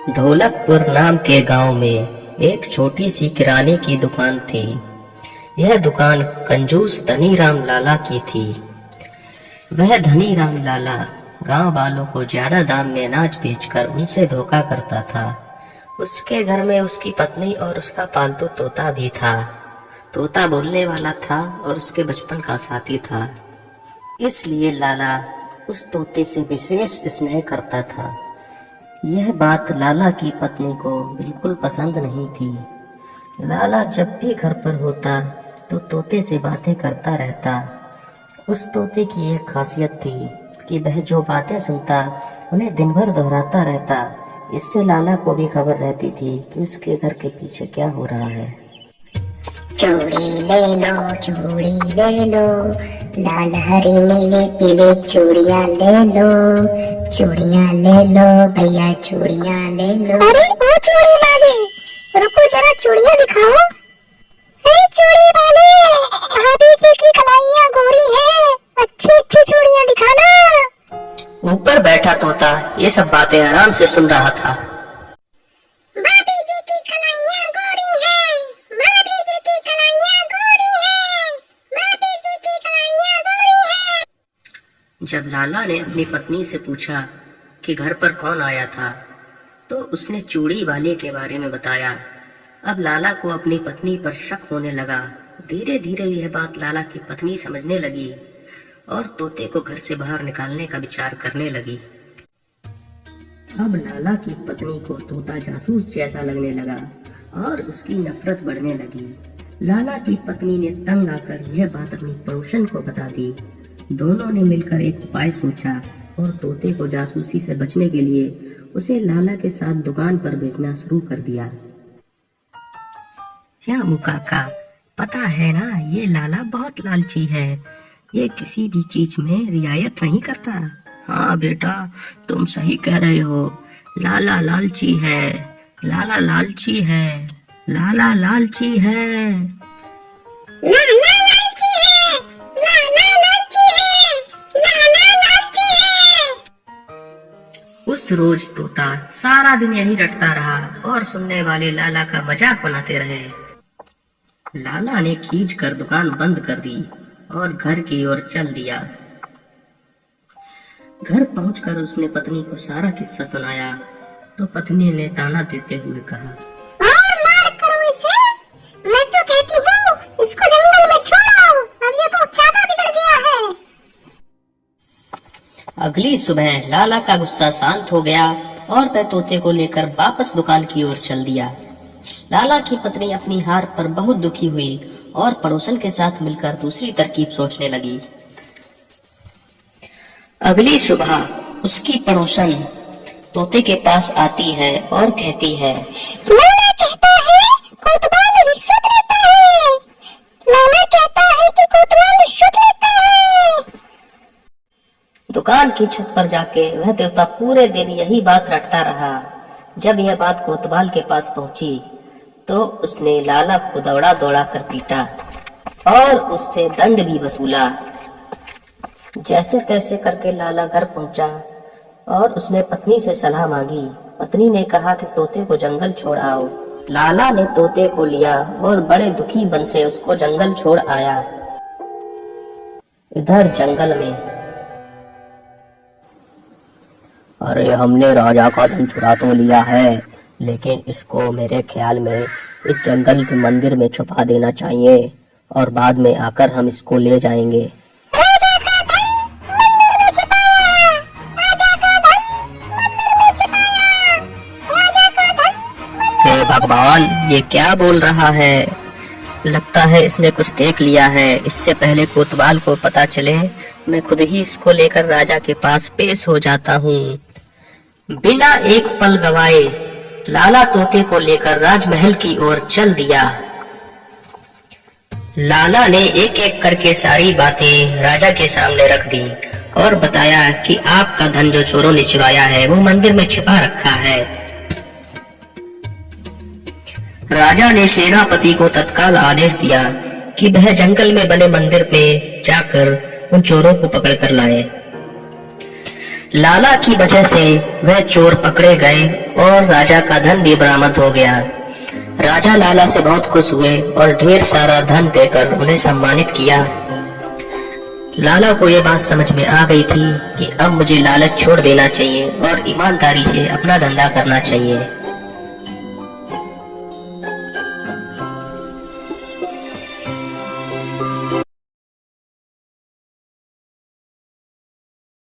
ढोलकपुर नाम के गांव में एक छोटी सी किराने की दुकान थी। यह दुकान कंजूस धनीराम लाला की थी। वह धनीराम लाला गांव वालों को ज्यादा दाम में अनाज बेचकर उनसे धोखा करता था। उसके घर में उसकी पत्नी और उसका पालतू तोता भी था। तोता बोलने वाला था और उसके बचपन का साथी था, इसलिए लाला उस तोते से विशेष स्नेह करता था। यह बात लाला की पत्नी को बिल्कुल पसंद नहीं थी। लाला जब भी घर पर होता तो तोते से बातें करता रहता। उस तोते की एक खासियत थी कि वह जो बातें सुनता उन्हें दिन भर दोहराता रहता। इससे लाला को भी खबर रहती थी कि उसके घर के पीछे क्या हो रहा है। चूड़ी ले लो, लाल हरी नीली पीली चूड़ियाँ ले लो भैया चूड़ियाँ ले लो। अरे ओ चूड़ी वाले, रुको जरा चूड़ियाँ दिखाओ। हे चूड़ी वाले, भाभी जी की कलाइयाँ गोरी हैं, अच्छी अच्छी चूड़ियाँ दिखाना। ऊपर बैठा तोता ये सब बातें आराम से सुन रहा था। भाभी जी की कलाइयाँ गोरी हैं, भाभी जी की कलाइयाँ गोरी हैं, भाभी जी की कलाइयाँ गोरी हैं। जब लाला ने अपनी पत्नी से पूछा कि घर पर कौन आया था, तो उसने चूड़ी वाले के बारे में बताया। अब लाला को अपनी पत्नी पर शक होने लगा। धीरे धीरे यह बात लाला की पत्नी समझने लगी और तोते को घर से बाहर निकालने का विचार करने लगी। अब लाला की पत्नी को तोता जासूस जैसा लगने लगा और उसकी नफरत बढ़ने लगी। लाला की पत्नी ने तंग आकर यह बात अपनी पड़ोसन को बता दी। दोनों ने मिलकर एक उपाय सोचा और तोते को जासूसी से बचने के लिए उसे लाला के साथ दुकान पर भेजना शुरू कर दिया। श्यामू काका, पता है ना, ये लाला बहुत लालची है। ये किसी भी चीज में रियायत नहीं करता। हाँ बेटा, तुम सही कह रहे हो। लाला लालची है, लाला लालची है, लाला लालची है। उस रोज तोता सारा दिन यही रटता रहा और सुनने वाले लाला का मजाक बनाते रहे। लाला ने खींच कर दुकान बंद कर दी और घर की ओर चल दिया। घर पहुंचकर उसने पत्नी को सारा किस्सा सुनाया तो पत्नी ने ताना देते हुए कहा, और मार करो इसे। मैं तो कहती हूँ इसको जंगल में छोड़ो, अब ये बहुत ज्यादा बिगड़ गया है। अगली सुबह लाला का गुस्सा शांत हो गया और वह तोते को लेकर वापस दुकान की ओर चल दिया। लाला की पत्नी अपनी हार पर बहुत दुखी हुई और पड़ोसन के साथ मिलकर दूसरी तरकीब सोचने लगी। अगली सुबह उसकी पड़ोसन तोते के पास आती है और कहती है, लाला कहता है कोतवाल रिश्वत लेता है। लाला कहता है कि कोतवाल रिश्वत लेता है। दुकान की छत पर जाके वह तोता पूरे दिन यही बात रटता रहा। जब यह बात कोतवाल के पास पहुंची तो उसने लाला को दौड़ा दौड़ा कर पीटा और उससे दंड भी वसूला। जैसे तैसे करके लाला घर पहुंचा और उसने पत्नी से सलाह मांगी। पत्नी ने कहा कि तोते को जंगल छोड़ आओ। लाला ने तोते को लिया और बड़े दुखी मन से उसको जंगल छोड़ आया। इधर जंगल में, अरे हमने राजा का धन चुरा तो लिया है, लेकिन इसको मेरे ख्याल में इस जंगल के मंदिर में छुपा देना चाहिए और बाद में आकर हम इसको ले जाएंगे। राजा का धन मंदिर में छिपाया, राजा का धन मंदिर में छिपाया, राजा का धन। हे भगवान, ये क्या बोल रहा है? लगता है इसने कुछ देख लिया है। इससे पहले कोतवाल को पता चले, मैं खुद ही इसको लेकर राजा के पास पेश हो जाता हूँ। बिना एक पल गवाए लाला तोते को लेकर राजमहल की ओर चल दिया। लाला ने एक एक करके सारी बातें राजा के सामने रख दी और बताया कि आपका धन जो चोरों ने चुराया है वो मंदिर में छिपा रखा है। राजा ने सेनापति को तत्काल आदेश दिया कि वह जंगल में बने मंदिर में जाकर उन चोरों को पकड़ कर लाए। लाला की वजह से वह चोर पकड़े गए और राजा का धन भी बरामद हो गया। राजा लाला से बहुत खुश हुए और ढेर सारा धन देकर उन्हें सम्मानित किया। लाला को यह बात समझ में आ गई थी कि अब मुझे लालच छोड़ देना चाहिए और ईमानदारी से अपना धंधा करना चाहिए।